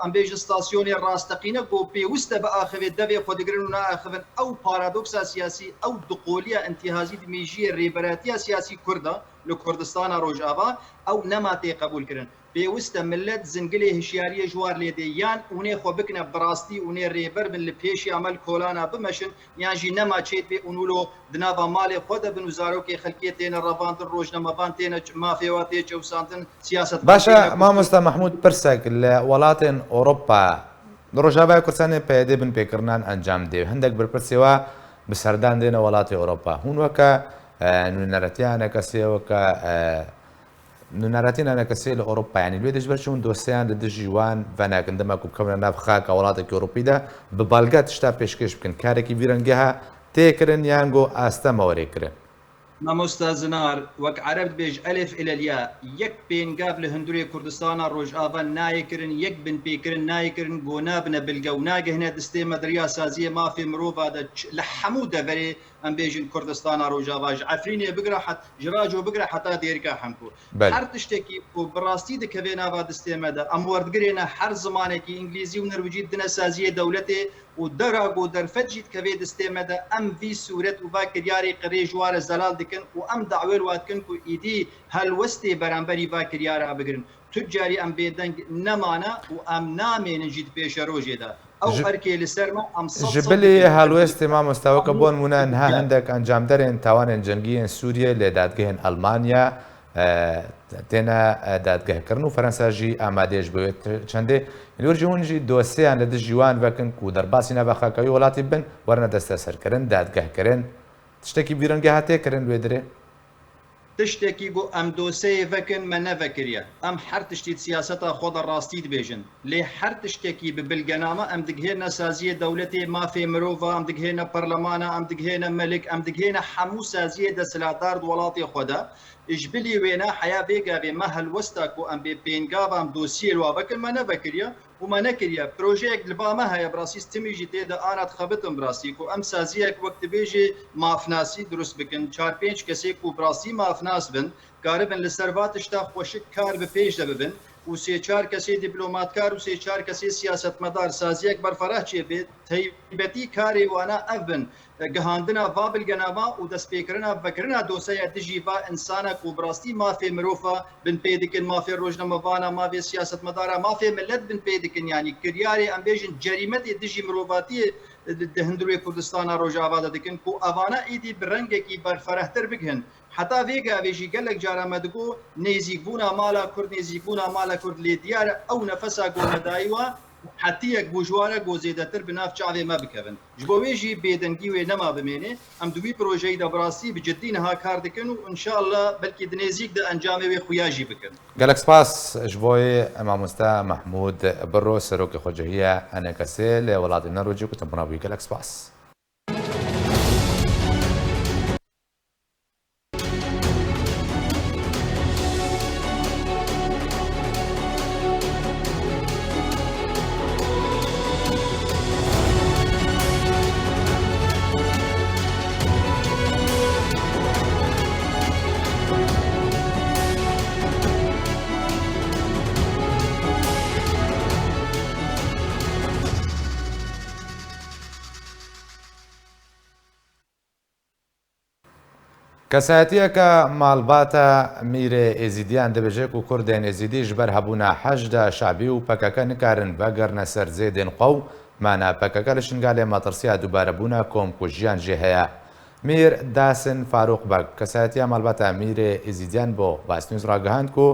أم بيج ستاسيوني الراستقينة قو بيوستا بآخذ الدبي خودقرنونا آخذن أو بارادوكسا سياسي أو دقولية انتهازي دميجية ريبراتية سياسي كردا لكردستان روجافا أو نماتي قبول كرن بيوستا ملت زنقلي هشيارية جوار ليديان وني خو بكنا براستي وني ريبر من البيشي عمل كولانا بمشن يعني نما تشيت بي ونولو دنافا مالي خود بنوزاروكي خلقيتين الرفان الروجنا مبانتين ما في واتي جوسانتن سياسة باشا مامۆستا محمود پرسێک لە وڵاتێن ئۆڕۆپا ڕۆژاوای کوردستانی پێدێ بن پێکردان ئەنجام دێ هەندێک بەرپرسیەوە بەسەردان دێنە وڵاتی ئۆڕۆپا هونوەکە نوێنەرەتیانە کەسێوەکە نوێنەرەتینە کەسێ لە ئۆڕۆپا ینی لێ دەژبەرچون دۆسییان لە دژیوان ڤەناکردەمە کوبکەمە ناو خاکە وڵاتێکی ئۆڕۆپیدا بە باڵگات شتا پێشکەش بکەن کارێکی ڤیرەنگەها تێکردن یانگۆ ئاستەمەوەرێکردن مامۆستا زنار وەک عرب بێژ ئەلف إلى الياء یەک پێنگاو لە هەندووری کوردستانە ڕۆژئاوا نایەکردن یەک بنپێکردن نایەکردن بۆ نابنە بلگە و ناگەهنە دەستێ مەدریا سازیە مافی مرۆڤدا لە هەموو دەڤەرێ ئەم بێژن کوردستانە ڕۆژاواژ عفرینێ بگرە ژراجۆ بگرە حتا دێرگا هەمکو هەر تشتێکی بۆ بڕاستی دەکەوێ ناوا دەستێمەدا ئەم وەردگرێنە هەر زمانێکی ئینگلیزی و نەرویجی دنە سازیە دەولەتێ و دەراگۆ دەرفەتجیت کەوێ دەستێمەدا ئەم وی سوورەت و با کریاری قڕێ ژوارە زەلال دکن و ئەم داوێر واتکن و ئیدی هەلوەستێ بەرامبەری با کریارە بگرن تجاری ئەم بێدەنگ نەمانە و ئەم نامێننجیت پێشە ڕۆژێدا ئەو هەرکێ لەسەرمە ئەم ژبلی هەلوێستی مامۆستاوەکە بۆن مونە نها هەندێک ئەنجام دەرێن تاوانێن جەنگیên سووریە لێ دادگەهێن ئەلمانیا تێنە دادگەهکردن و فەرەنساژی ئامادێش بوێت چەندێ لۆرجی هونجی دۆسییان لە دژیوان بکەن و دەرباسی نەبەخاکەوی وڵاتی بن وەرنە دەستە سەرکردن دادگەهکردن تشتێکی بیرەنگە هاتێکردن لێ درێ تشتێکی بۆ ئەم دۆسەیە vەکن مە نەڤەکریە ئەم هەر تشتی سیاسەتا خۆدە ڕاستی دبێژن لێ هەر تشتێکی ببلگەنامە ئەم دگهێنە سازیە دەولەتێ مافێ مرۆڤ ئەم دگهێنە پەرلەمانە ئەم دگهێنە مەلک ئەم دگهێنە هەموو سازیە دەسەلاتدار وڵاتی خۆدا ئیشبلی وێنە حیا بێگابێ مە هەلوەستا و ئەم بێ پێنگاو ئەم دۆسیە وا بکن مە نەڤەکریە وما نكريا بروجيك لباما هيا براسي استميجي تيدا انا تخبطم براسي كو ام سازيك وقت بيجي مافناسي درست بكن 4-5 كسي كو براسي مافناس بن قاربن للسربات اشتا خوشك كار بفيج دبن و 3-4 کسی دیپلمات کار و 3-4 کسی سیاست مدار سازیک برفراه چیه بید تیبتی کاری وانا افن گهاندنا وابل گناوا و دست پیکرنا فکرنا دوسای دجیوا انسانا کو براستی مافی مروفا بن پیدکن مافی روزنامه‌وانا مافی سیاست مدارا مافی ملت بن پیدکن یعنی کریاری ام بیژن جریمت دجی مروفاتی هندوی کردستان روجاوا دکن کو اوانا ایدی برنگ کی برفرهتر بگهن حتی ویگا ویجی گلک جارا مدگو نزیکبونا مالا کرد نزیکبونا مالا کرد لی دیار او نفسا گو ندایوا حتی یک بوجوارا گو زیدتر بناف چاوی ما بکن جبویجی بیدنگی و نما بمینه ام دوی پروژه دا براسی بجدی نها کار دکن و ان شاء الله بلکی دنیزیک دا انجام و خویاجی بکن گلک سپاس جبوی مامۆستا محمود بڕۆ سەرۆکی خۆجەهیە ئەنە کەسێ لە وڵاتی نەڕۆژی کوتەبوونەوەی گەلک سپاس. کەسایەتیەکە ماڵباتە میرێ ئێزیدیان دەبێژێت و کوردێن ئێزیدی ji ber hebûna hejda şabî û pekeke nikarin vegerne ser zêdên xwe û mena pekeke li şingalê matirsiya dubarebûna komkujiyan jê heye. Mîr Dasin Farûqbek kesayetiya malbata Mîrê Êzîdiyan bo Bas News ragihand ku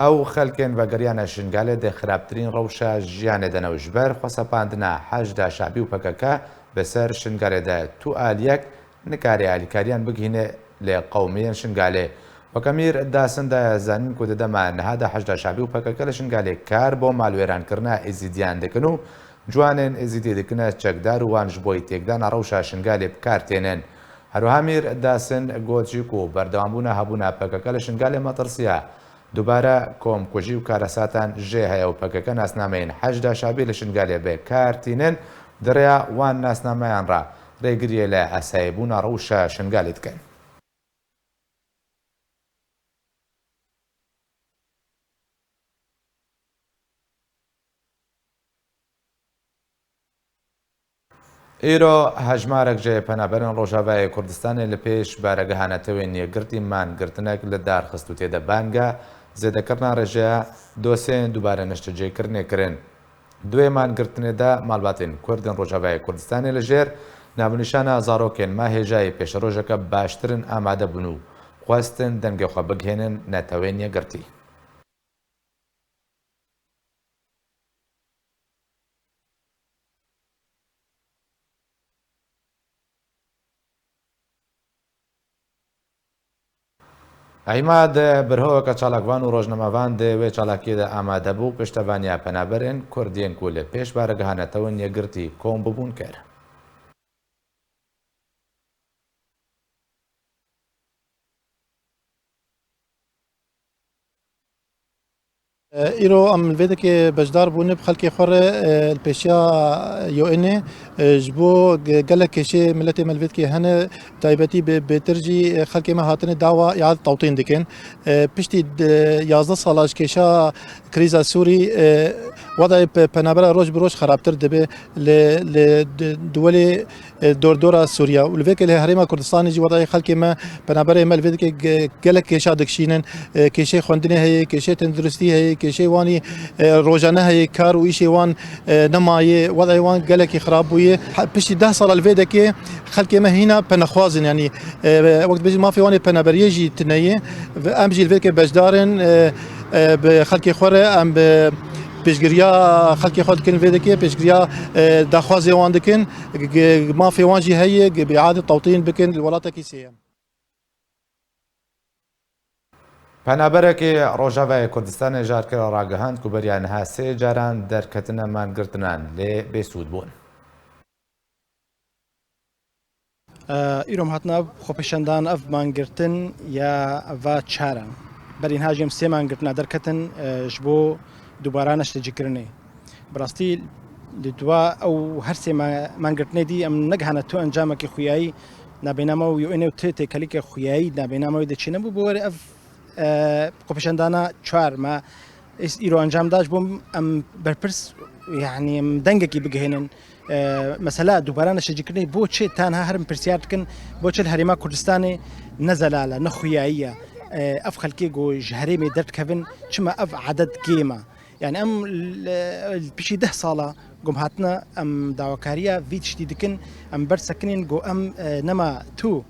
ew xelkên vegeriyana şingalê dê xirabtirîn rewşa jiyanê de ne ji ber xwesepandina hejda şabî û pekeke bi ser şingalê de tu aliyek nikare alîkariyan bigihîne لێ قەومەیەن شنگالێ وەکەمیر داسندا زانین کو دەدەما نەهادا هەژدا شابی و پەکەکە لە شنگالێ کار بۆ ماڵوێرانکردنا ئێزیدیان دەکەن و جوانێن ئێزیدی دەکەنە چەکدار و وانش بۆی تێکدانا ڕەوشا شنگالێ بکارتێنن هەروەها میر داسن گۆچیک و بەردەوامبوونە هەبوونە پەکەکە لە شنگالی مەترسیە دووبارە کۆمکوژی و کارەساتان ژێ هەیە و پەکەکە ناسنامەین حەجدا شابی لە شنگالێ بێ کارتینن دڕیا وان ناسنامەیان ڕا ڕێگریە لە ئەسایبوونە ڕەوشە شنگالی دکەن. ئیرۆ هەژمارێک جێ پەنابەرن ڕۆژاوای کوردستانی لە پێش بارەگەهانەتەوەی نیەگرتی مانگرتنێک لە دارخست و تێدە بانگە زێدەکردنا ڕێژەیە دۆسێن دووبارە نەشتەجێکردنێکردن. دوێ مانگرتنێدا ماڵباتین کوردن ڕۆژاوای کوردستانی لەژێر ناونیشانە زارۆکێن ما هێژای پێشەڕۆژەکە باشترن ئامادە بوون و خواستن دەنگێخوا بگهێنن نەتەوەی نیەگرتی. ئەیماد برهەوەکە چالاکوان و ڕۆژنەمەوان دەوێ چالاکیدا ئامادە بوو پشتەوانیا پەنابەرێن کوردیان و لە پێش بارەگەهانەتەوە نیەگرتی کۆم ببوون کرد. ایرو ام الویده که بجدار بونه بخلکی خوره الپیشیا یو اینه جبو گله کشه ملت ملوید که هنه تایبتی به ترجی خلکی ما هاتنه دعوا اعاده توطین دکن پشتی 11 سالاش کشا کریزا سوری وضع پنابرا روز بروز خرابتر دبه لدول دور سوريا ولفيك اللي هريما كردستان جي وضعي خلكي ما بنابري ما الفيك قالك كيشا دكشينن كيشي خوندني هي كيشي تندرستي هي كيشي واني روجانا هي كار ويشي وان نماي وضعي وان قالك خراب ويه بشي ده صار الفيك خلكي ما هنا بنخوازن يعني وقت بيجي ما في واني بنابري يجي تنيه امجي الفيك بجدارن بخلكي خوره ام پیشگیریا خلکی خود کن ویده که پیشگیریا دخوازی وان دکن ما في وانجي هي بإعادة توطين بكن الولايات كيسية. پەنابەرێکی ڕۆژاوای کوردستانی ژارکرا ڕاگەهاند و بەریانها سێ جاران دەرکەتنە مانگرتنان لێ بێسوود بوون. ئیرۆم هاتنا خۆپەشاندان ئەف مانگرتن یا ئەڤ چارە بەرین هاژێم سێ مانگرتنا دەرکەتن ji بۆ دووبارە نەشتەجێکردنێ بڕاستی لدوا ئەو هەرسێ مانگرتنێ دی ئەم نەگەهانە تۆ ئەنجامێکی خویایی نابێنامە و یۆێنێ و تێ تێکەلیکە خویایی نابێنامەوەی دەچێنە بوو بۆ وەرە ئەف خۆپەشاندانە چوار ما ئیرۆ ئەنجامداش بۆم ئەم بەرپرس یعنی ئەم دەنگێکی بگەهێنن مەسەلا دووبارە نەشتەجێکردنی بۆ چێ تانها هەرم پرسیار بکەن بۆ چێ هەرێما کوردستانê نەزەلالە نەخویاییە ئەف خەلکێ گۆ ji herêmê derdikevin çima ev عدد گێمە يعني ام بشي 10 ساله قم هاتنا ام داواكاريا في تشتي دكن ام برسكنين جو ام نما تو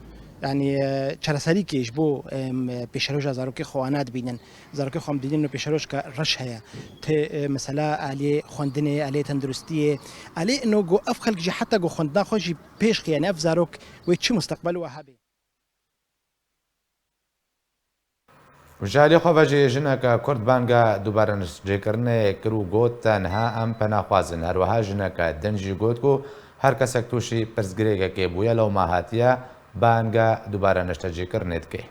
يعني چرسالي كيش بو بيشروجا زاروكي خوانات بينن زاروكي خوام دينن بيشروج كرش هيا مثلا علي خوندني علي تندرستي علي انه جو افخلك جي حتى جو خوندنا خوجي بيش يعني اف زاروك ويتشي مستقبل وهابي وژالی خۆڤەژێ ژنەکە کورد بانگە دووبارە نشتەجێکردنێ کرد و گوت تەنها ئەم پەناخوازن هەروەها ژنەکە دەنجی گوت و هەر کەسێک تووشی پرسگرێکێکی بووە لەو ماهاتیە بانگە دووبارە نشتەجێکردنێ دکەی.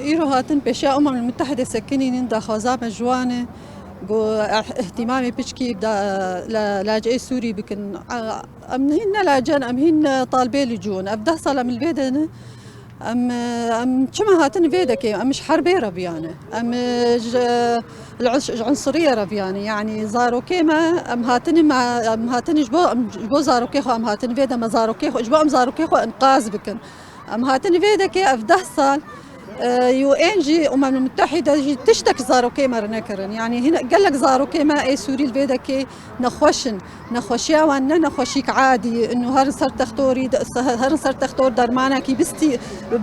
ئیرۆ هاتن پێشیا ئەمم المتحدە سەکنینین داخوازامە جوانە بۆ اهتمامی پچکی لاجئ سووری بکن ئەم هین نەلاجەن ئەم هین طالبێ لجوون ئەف 10 ساڵە ملبێدەنە ام كما هاتن فيدك مش حربي ربيانه العنصريه ربيانه يعني زاروكي ما ام هاتن جبو زاروكي خو ام هاتن فيدا ما زاروكي خو جبو ام زاروكي خو انقاذ بكن ام هاتن فيدك اف 10 سال يو ان جي المتحده جي تشتك زاروكي مرنكرن يعني هنا قال لك زاروكي ما اي سوري الفيدك نخوشيا وانا نخوشيك عادي انه هر صار تختوري هر صار تختور درمانا كي بستي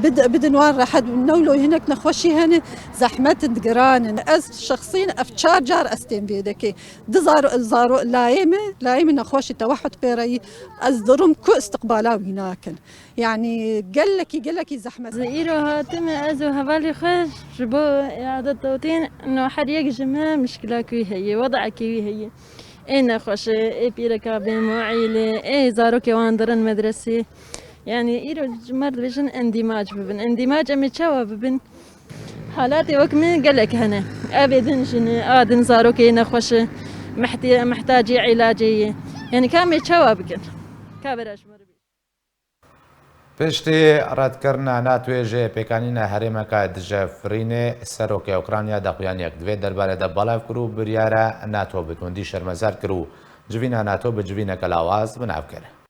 بدنوان راح نولو هناك نخوشي هنا زحمه دقران از شخصين افشار جار استين فيدك زارو لايمه نخوشي توحد بيري از درم كو استقبالا هناك يعني قال لك زحمه زيرو هاتم ازو هبالي خوش جبو اعاده توطين انه حريق جماعه مشكله كوي هي وضع كوي هي انا خوش اي بيركا بموعيله اي زارو كوان درن مدرسه يعني إيرو جمر بجن اندماج ببن اندماج أمي تشاوا ببن حالاتي وك من قالك هنا أبدن جن آدن زاروكي نخوش محتاجي علاجي يعني كامي تشاوا بكن كابراش مربي پشتی ڕەتکردنا ناتوێژێ پێکانینە هەرێمەکە دژەفرینێ سەرۆکی ئۆکرانیا دەخویانیەک دوێت دەربارەدا بەڵاو کرد و بریارە ناتۆ بتوندی شەرمەزار کرد و جوینە ناتۆ بجوینەکە لاواز بناوکرد.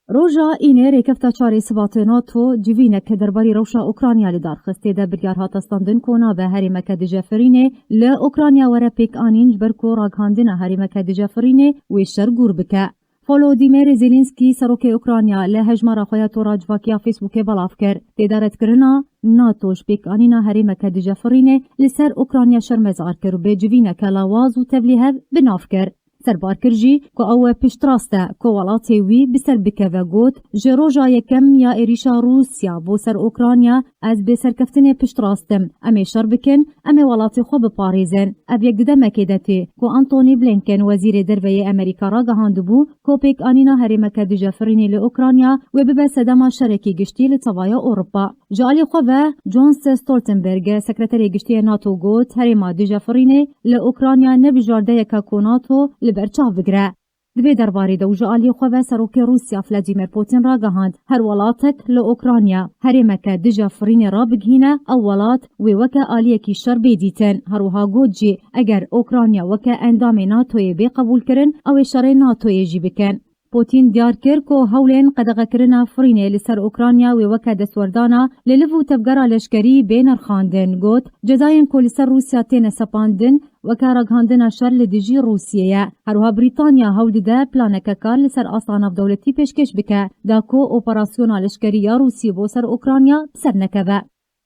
روژا اینه ریکفتا چاری سبات ناتو جوینه که درباری روشا اوکرانیا لدارخسته ده بریار هاتستاندن کونا به هریمک دجافرینه ل اوکرانیا وره پیک آنین جبرکو راگهاندن هریمک دجافرینه ویشتر گور بکه. فولودیمیر زیلینسکی سروک اوکرانیا له هجمارا خویا توراجواکیا فیسبوک بلاف کرد. تدارت کرنا ناتوش پیک آنینا هریمک دجافرینه لسر اوکرانیا شرمزار کرد به جوینه که لاواز و تبلیه بناف کرد. سربار کرجی که او پشت راسته که ولاتی وی بسر بکه و گوت جروجا یکم یا ایریشا روسیا بو سر اوکرانیا از بسر کفتن پشت راستم امی شر بکن امی ولاتی خو بپاریزن اب یک دمکی دتی که انتونی بلینکن وزیر دروی امریکا را گهاند بو که پیک آنینا هریمک دجافرینی لاوکرانیا و ببه سدما شرکی گشتی لطوای اوروپا جالی خو و جونس ستولتنبرگ سکرتری گشتی ناتو گوت هریما دجافرینی لاوکرانیا نبجارده یکا کوناتو برچاو بگره. دوی درباره دو جالی خواه سروک روسیا فلادیمیر پوتین را گهاند هر ولاتک لأوکرانیا هریمک دجافرین را بگهینه او ولات وی وکه آلیه کی شر بیدیتن هروها گود جی اگر اوکرانیا وکه اندام ناتوی بی قبول کرن او شر ناتوی جی بکن. پوتین دیار کر که هولین قدغه کرنا فرینه لسر اوکرانیا و وکه دستوردانا للفو تفگرا لشکری بین خاندن گوت جزاین که لسر روسیا تین سپاندن وکه رگهاندن شر لدیجی روسیه هروها بریتانیا هول ده پلانک کار لسر آستاناف دولتی پیشکش بکه دا که اپراسیونا لشکری یا روسی بو سر اوکرانیا سر نکوه.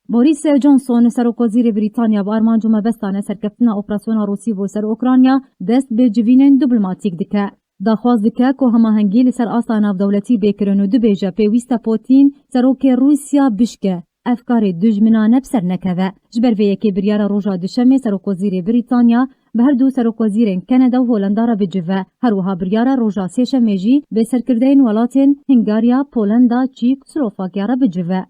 بوریس جانسون سروک وزیر بریتانیا با ارمانجو مبستانه سرکفتنا اپراسیونا روسی بو سر اوکرانیا دست به جوینن دیپلماتیک دکه. داخواست دکه که هماهنگی لسر آستاناف دولتی بکرن و دبیجه پیویست پوتین سروک روسیا بشکه افکار دجمنانه بسر نکوه. جبر وی که بریار روژا دشمه سروک وزیر بریتانیا به هر دو سروک وزیرین کندا و هولندا را بجوه. هر وها بریار روژا سیشمه جی به سرکردین ولاتین هنگاریا، پولندا، چیک، سلوواکیا را بجوه.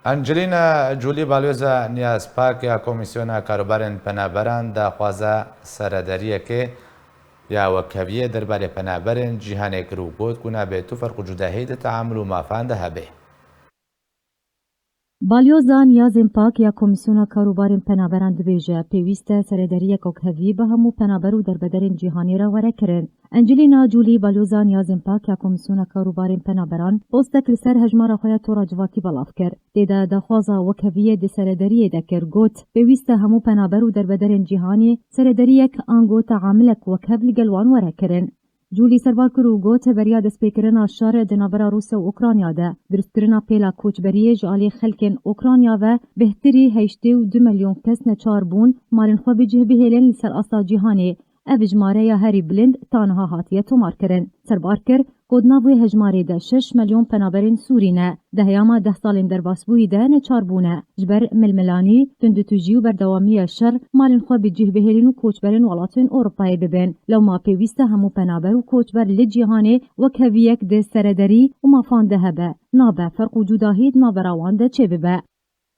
انجلینا جولی بالوزا نیاز پاک یا کمیسیون کاروبارن پنابران دا خوازه سرداریه که یا وکویه درباره پنابرن جیهانه کرو گود کنه به تو فرق جداهی ده تعامل و مافان ده هبه. بالوزا نیازن پاک یا کمیسیون کاروبارن پنابران دبیجه پیوسته سرداریه کوکهوی به همو پنابرو دربدرین جیهانی را وره کرن. انجلینا جولی بالوزا نیازن پاک یا کمیسیون کاروبارن پنابران پوستک لسر هجمار خویا تورا جواکی بلاف کرد. دیده دخوازا وکویه ده سرداریه دکر گوت پیوسته همو پنابرو دربدرین جیهانی سرداریه که آنگو تعاملک وکهو لگلوان وره کرن. جولی سربار کرو گوت بریا دست پیکرنا شر دنابرا روسیا و اوکرانیا ده درستکرنا پیلا کوچبریه جالی خلکن اوکرانیا و بهتری 82 میلیون کس نچار بون مارن خو بجه بهلن لسر استا جهانی اوجماره یا هری بلند تانها هاتیه تومار کرن سربار کر کودناوی هجماره ده 6 میلیون پنابرین سورینه دهیاما 10 سالین در باسبوی ده نچار بونه جبر ململانی تندتوجی و بردوامی شر مالین خو بجه بهلین و کوچبرین ولاتین اروپای ببین لو ما پیوسته همو پنابر و کوچبر لجیهانه و کویک ده سردری و مافان ده هبه نابه فرق وجوداهید نابراوان ده چه ببه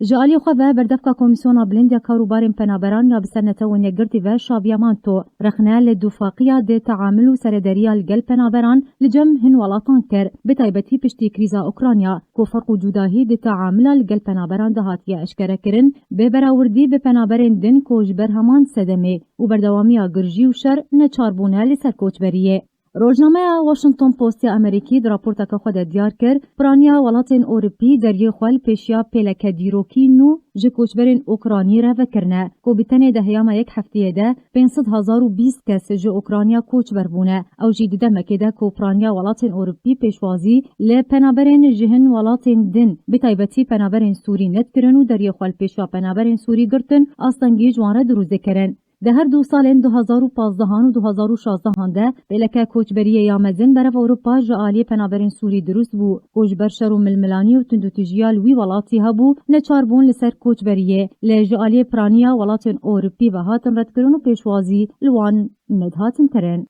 جالی خو و بردفکا کمیسیون بلند یا کاروبارن پنابران یا بسرنته و نگرتی و شابیامانتو رخنه لدوفاقیا ده تعامل و سردریا لگل پنابران لجم هن ولاتان کر بتایبتی پشتی کریزا اوکرانیا کو فرق وجوداهی ده تعامل لگل پنابران ده هاتیه اشکره کرن به براوردی به پنابرن دن کوجبر همان صدمه و بردوامی گرجی و شر نچاربونه لسر کوچبریه. روزنامه واشنگتن پست امریکی در راپورت که خود دیار کرد پرانیا ولاتین اروپی در یک خال پیشیا پلک دیروکی نو جکوچبرین اوکرانی را وکرنه کو بیتنه دهیام یک هفته ده 500,020 کس جو اوکرانیا کوچبر بونه او جدید مکده کو پرانیا ولاتین اروپی پیشوازی ل پنابرین جهن ولاتین دن بتایبتی پنابرین سوری نت کرن و در یک خال پیشیا پنابرین سوری گرتن استنگی جوان را دروزه کرن ده هر دو سالên 2015 û 2016 de pêleke koçberiyê ya mezin beref Ewropa ji aliyê penaberên Sûrî dirust bû. Ku ji ber şer û milmilanî û tundûtîjiya li wî welatî hebû, neçarbûn li ser koçberiyê lê ji aliyê piraniya welatên Ewropî ve hatin redkirin û pêşwazî li wan nedhatin kirin.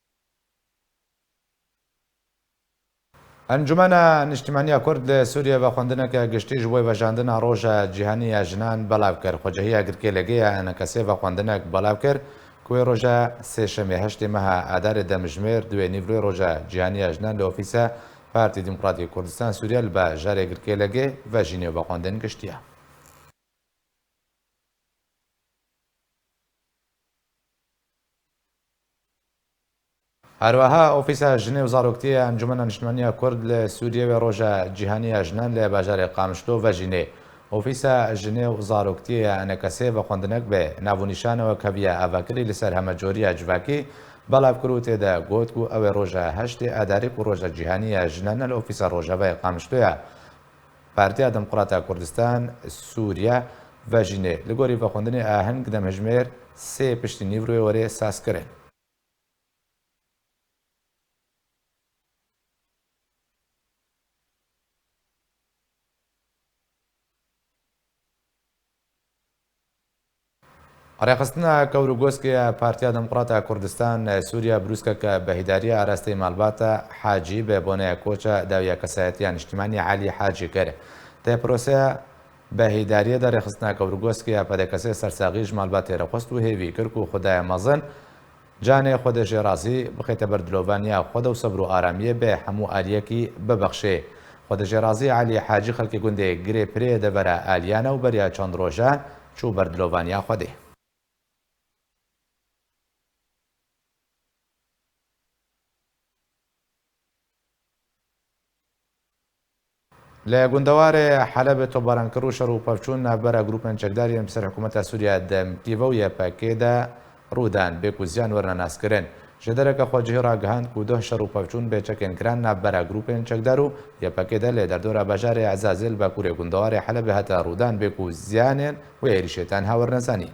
انجمن نیشتیمانیا کورد لی سوریه و خواندنک گشتی جوی و جاندن روژا جیهانی جنان بلاو کر خجهی گرکیلگی انکسی و خواندنک بلاو کر کوی روژا سه شنبه هشت ماه آذر دمجمیر دوی نیوروی روژا جیهانی جنان لی اوفیسا پارتی دموکراتی کردستان سوریه لبا جاری گرکیلگی و جینی و خواندن گشتیه. هروها اوفیسا جنی و زاروکتی انجمن نیشتیمانی کورد لی سوریه و روژا جیهانی جنان لی بازار قامشلو و جینی اوفیسا جنی و زاروکتی انکسی و خواندنک به ناونیشان و کبیه اوکری لسر همه جوری جواکی بلاف کروت ده گوت کو او روژا هشت اداری کو روژا جیهانی جنان لی اوفیسا روژا و قامشلو پارتی دموکراتی کردستان سوریه و جینی لگوری و خواندن آهنگ دمجمیر سه پشت نیوروی وری ساس کرن. ڕێخستنە کەوروگۆسکی پارتیا دموکراتا کوردستان سووریا بروسکە بەهیداری ئاراستەی ماڵباتە حاجی بە بۆنەیە کۆچە داویە کەسایەتیان نیشتیمانی عالی حاجی کرد تێ پرۆسەیە بەهیداریەدا ڕێخستنە کەوروگۆسکی پەدەکەسێ سەرساغیش ماڵبات تێرەخواست و هێوی کرد و خودایە مەزن جانێ خۆدەژێ رازی بخێتە بەردلۆڤانیا خۆدە و سەبر و ئارامیە بێ هەموو ئالیەکی ببەخشێ خۆدەژێ رازی عالی حاجی خەڵکی گوندێ گرێ پرێ دەبەرە ئالیانە و بەریا چەند ڕۆژان چوو بەردلۆڤانیا خودێ. لە گوندەوارێ حەلەب تۆبارانکردن و شەڕ و پەفچوون ناوبەرە گروپên çekdariyên bi ser hikûmeta Sûriya demkîve û YPG de rûdan bê ku ziyan werne naskirin. Ji dereke xwecihî ragihand ku duh şer û pevçûn bê çekên kiran navbera grûpên çekdar û YPG de lê derdora bajarê Ezazîl Bakurê gundewarê Helebê heta rûdan bê ku ziyanên wê êrişêtan hawernezanî.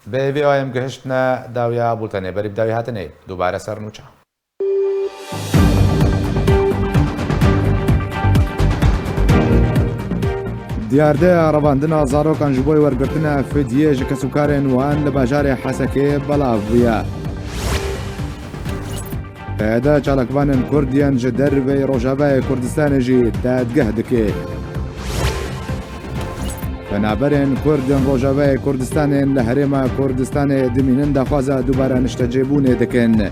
به وی آیم گهشتنا داویا بولتنه بریب داوی هاتنه دوباره سر نوچه دیارده رواندنا زاروکان جبوی ورگرتنا فدیه جکسوکارن وان لباجار حسکه بلاویا پیدا چالکوانن کردیان جدر و روجاوه کردستان جی دادگه دکه بنابراین کردن روجاوه کردستان لحرم کردستان دمینن دخوازه دوباره نشتجیبونه دکن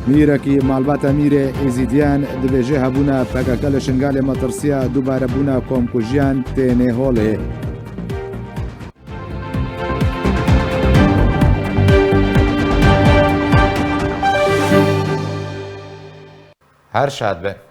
میره کی مالبات میره ازیدیان دویجه هبونا پاکاکل شنگال مطرسیا دوباره بونا کومکوژیان تینه هوله هر شاد به